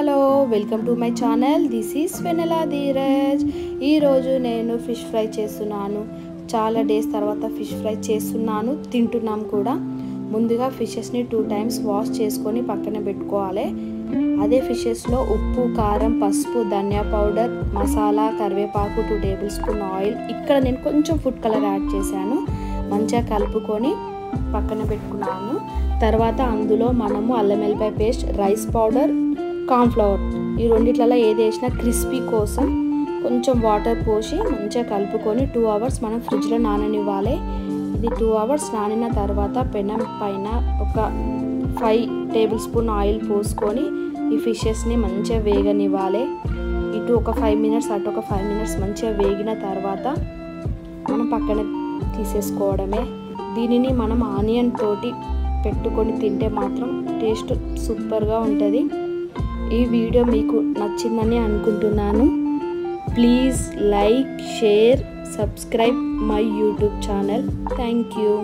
Hello welcome to my channel. This is Vennela Dheeraj. ఈరోజు నేను fish fry చేస్తున్నాను. చాలా డేస్ తర్వాత ఫిష్ ఫ్రై చేస్తున్నాను, తింటున్నాం కూడా. ముందుగా ఫిషెస్ని 2 times వాష్ చేసుకొని పక్కన పెట్టుకోవాలి. అదే ఫిషెస్లో ఉప్పు, కారం, పసుపు, ధనియా పౌడర్, మసాలా, కరివేపాకు, 2 tablespoon ఆయిల్. ఇక్కడ నేను కొంచెం ఫుడ్ కలర్ యాడ్ చేశాను. మంచిగా కలుపుకొని పక్కన పెట్టుకున్నాను. తర్వాత అందులో మనము అల్లం వెల్లిపాయ పేస్ట్, రైస్ పౌడర్, కార్న్ఫ్లవర్, ఈ రెండిట్లలో ఏది వేసినా క్రిస్పీ కోసం కొంచెం వాటర్ పోసి మంచిగా కలుపుకొని 2 hours మనం ఫ్రిడ్జ్లో నాననివ్వాలి. ఇది 2 hours నానిన తర్వాత పెనం పైన ఒక 5 tablespoon ఆయిల్ పోసుకొని ఈ ఫిషెస్ని మంచిగా వేగనివ్వాలి. ఇటు ఒక 5 minutes, అటు ఒక 5 minutes మంచిగా వేగిన తర్వాత మనం పక్కన తీసేసుకోవడమే. దీనిని మనం ఆనియన్ తోటి పెట్టుకొని తింటే మాత్రం టేస్ట్ సూపర్గా ఉంటుంది. ఈ వీడియో మీకు నచ్చిందని అనుకుంటున్నాను. Please like, share, subscribe my YouTube channel. Thank you.